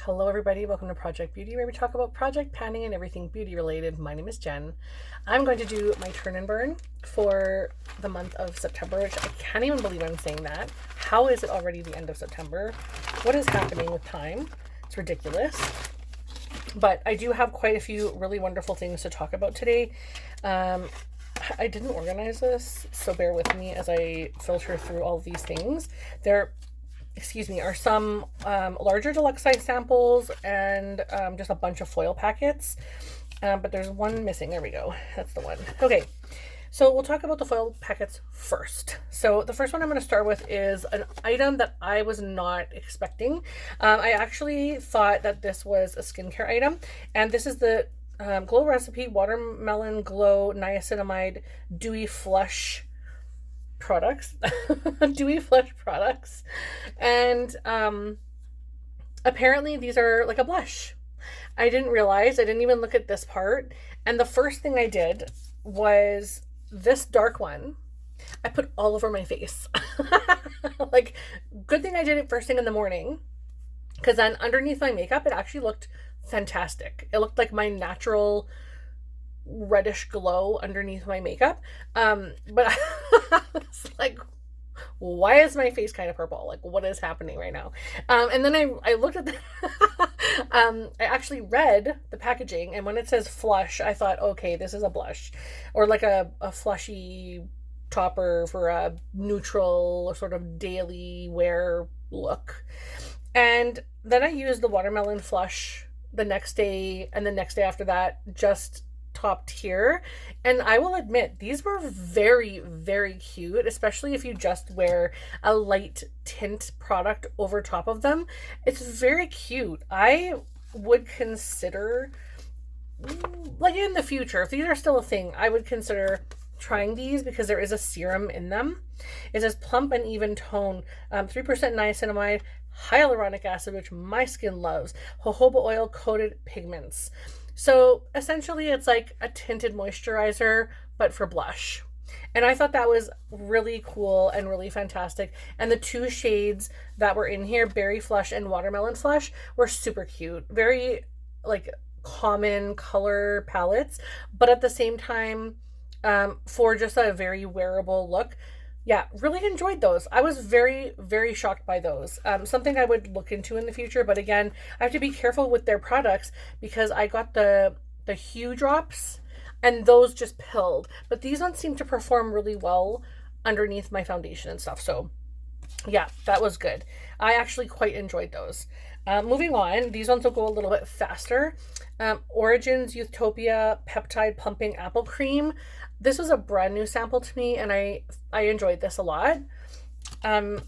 Hello, everybody. Welcome to Project Beauty, where we talk about project planning and everything beauty related. My name is Jen. I'm going to do my turn and burn for the month of September, which I can't even believe I'm saying that. How is it already the end of September? What is happening with time? It's ridiculous. But I do have quite a few really wonderful things to talk about today. I didn't organize this, so bear with me as I filter through all these things. There are some larger deluxe size samples and just a bunch of foil packets. But there's one missing. There we go. That's the one. Okay, so we'll talk about the foil packets first. So the first one I'm going to start with is an item that I was not expecting. I actually thought that this was a skincare item, and this is the Glow Recipe Watermelon Glow Niacinamide Dewy Flush products. Dewy Flush products. And apparently these are like a blush. I didn't realize. I didn't even look at this part. And the first thing I did was this dark one I put all over my face. Like, good thing I did it first thing in the morning, because then underneath my makeup it actually looked fantastic. It looked like my natural reddish glow underneath my makeup. But I was like, why is my face kind of purple? Like, what is happening right now? And then I looked at the I actually read the packaging, and when it says flush, I thought, okay, this is a blush, or like a flushy topper for a neutral sort of daily wear look. And then I used the watermelon flush the next day and the next day after that, just top tier. And I will admit, these were very, very cute, especially if you just wear a light tint product over top of them. It's very cute. I would consider, like in the future, if these are still a thing, I would consider trying these because there is a serum in them. It says plump and even tone, 3% niacinamide, hyaluronic acid, which my skin loves, jojoba oil coated pigments. So essentially it's like a tinted moisturizer, but for blush. And I thought that was really cool and really fantastic. And the two shades that were in here, Berry Flush and Watermelon Flush, were super cute. Very like common color palettes, but at the same time, for just a very wearable look. Yeah, really enjoyed those. I was very, very shocked by those. Something I would look into in the future, but again, I have to be careful with their products because I got the Hue drops and those just pilled. But these ones seem to perform really well underneath my foundation and stuff. So yeah, that was good. I actually quite enjoyed those. Moving on, these ones will go a little bit faster. Origins Youthopia Peptide Plumping Apple Cream. This was a brand new sample to me, and I enjoyed this a lot. The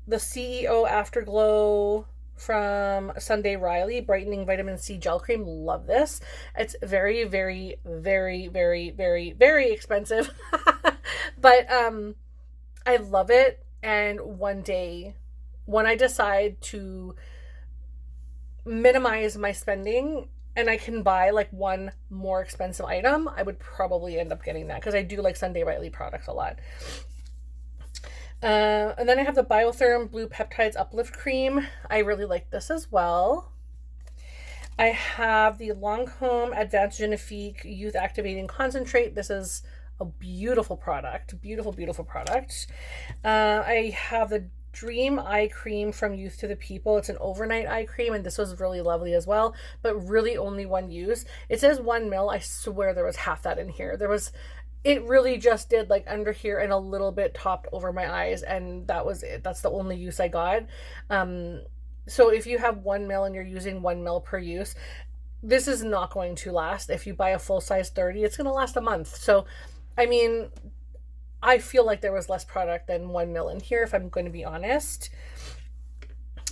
CEO Afterglow from Sunday Riley Brightening Vitamin C Gel Cream. Love this. It's very, very, very, very, very, very expensive. But I love it. And one day, when I decide to minimize my spending and I can buy like one more expensive item, I would probably end up getting that because I do like Sunday Riley products a lot. And then I have the Biotherm Blue Peptides Uplift Cream. I really like this as well. I have the Lancome Advanced Genifique Youth Activating Concentrate. This is a beautiful product. Beautiful, beautiful product. I have the Dream Eye Cream from Youth to the People. It's an overnight eye cream, and this was really lovely as well, but really only one use. It says 1 ml. I swear there was half that in here. It really just did like under here and a little bit topped over my eyes, and that was it. That's the only use I got. So if you have 1 ml and you're using 1 ml per use, this is not going to last. If you buy a full size 30, it's going to last a month. So, I mean, I feel like there was less product than 1 ml in here, if I'm going to be honest.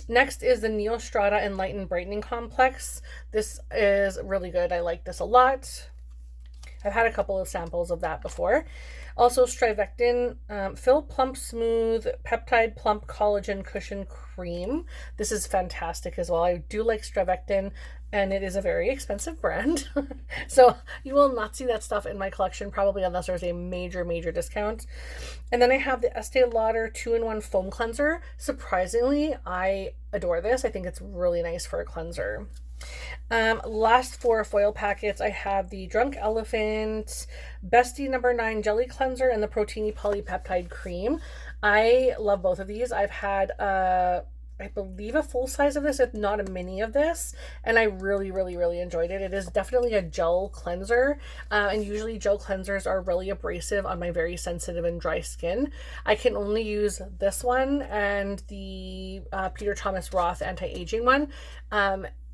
Next is the Neostrata Enlightened Brightening Complex. This is really good. I like this a lot. I've had a couple of samples of that before. Also, Strivectin Fill Plump Smooth Peptide Plump Collagen Cushion cream. This is fantastic as well. I do like Strevectin, and it is a very expensive brand. So you will not see that stuff in my collection probably unless there's a major, major discount. And then I have the Estee Lauder 2-in-1 Foam Cleanser. Surprisingly, I adore this. I think it's really nice for a cleanser. Last 4 foil packets, I have the Drunk Elephant Bestie No. 9 Jelly Cleanser and the Protini Polypeptide Cream. I love both of these. I've had I believe a full size of this, if not a mini of this, and I really, really, really enjoyed it. It is definitely a gel cleanser, and usually gel cleansers are really abrasive on my very sensitive and dry skin. I can only use this one and the Peter Thomas Roth anti-aging one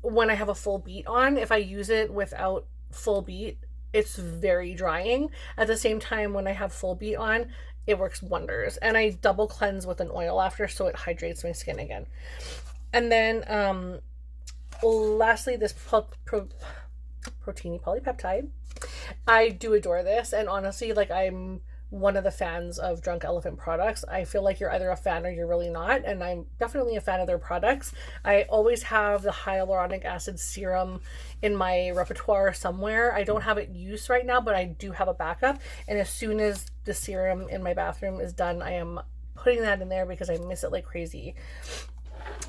when I have a full beat on. If I use it without full beat, it's very drying. At the same time, when I have full beat on, it works wonders. And I double cleanse with an oil after, so it hydrates my skin again. And then lastly, this Protini Polypeptide. I do adore this, and honestly, like, I'm one of the fans of Drunk Elephant products. I feel like you're either a fan or you're really not, and I'm definitely a fan of their products. I always have the hyaluronic acid serum in my repertoire somewhere. I don't have it used right now, but I do have a backup, and as soon as the serum in my bathroom is done, I am putting that in there because I miss it like crazy.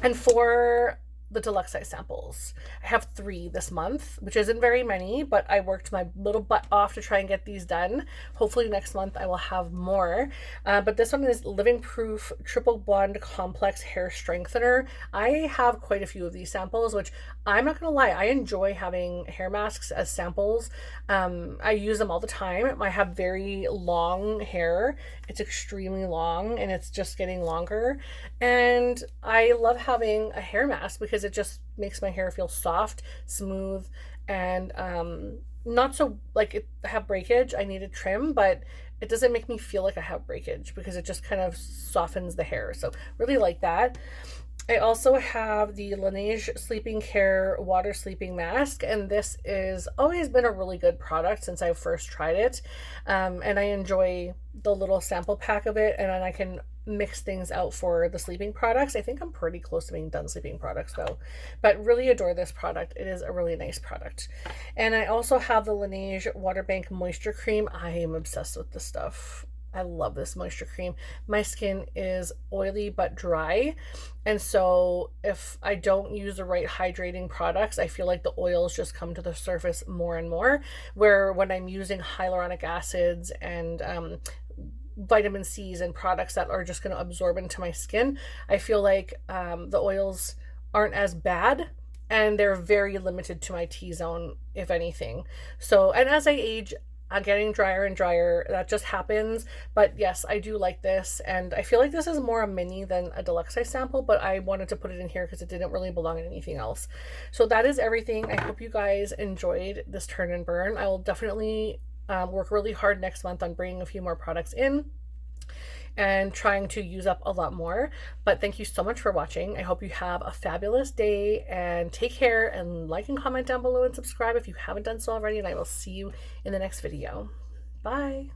And for the deluxe size samples, I have 3 this month, which isn't very many, but I worked my little butt off to try and get these done. Hopefully next month I will have more, but this one is Living Proof Triple Bond Complex Hair Strengthener. I have quite a few of these samples, which I'm not gonna lie, I enjoy having hair masks as samples. I use them all the time. I have very long hair. It's extremely long and it's just getting longer, and I love having a hair mask because it just makes my hair feel soft, smooth, and not so like I have breakage. I need a trim, but it doesn't make me feel like I have breakage because it just kind of softens the hair. So really like that. I also have the Laneige Sleeping Care Water Sleeping Mask, and this is always been a really good product since I first tried it, and I enjoy the little sample pack of it, and then I can mix things out for the sleeping products. I think I'm pretty close to being done sleeping products though, but really adore this product. It is a really nice product. And I also have the Laneige Water Bank Moisture Cream. I am obsessed with this stuff. I love this moisture cream. My skin is oily but dry, and so if I don't use the right hydrating products, I feel like the oils just come to the surface more and more, where when I'm using hyaluronic acids and vitamin C's and products that are just going to absorb into my skin, I feel like the oils aren't as bad, and they're very limited to my T-zone, if anything. So, and as I age, I'm getting drier and drier. That just happens. But yes, I do like this, and I feel like this is more a mini than a deluxe size sample, but I wanted to put it in here because it didn't really belong in anything else. So that is everything. I hope you guys enjoyed this turn and burn. I will definitely work really hard next month on bringing a few more products in and trying to use up a lot more. But thank you so much for watching. I hope you have a fabulous day, and take care, and like and comment down below and subscribe if you haven't done so already, and I will see you in the next video. Bye.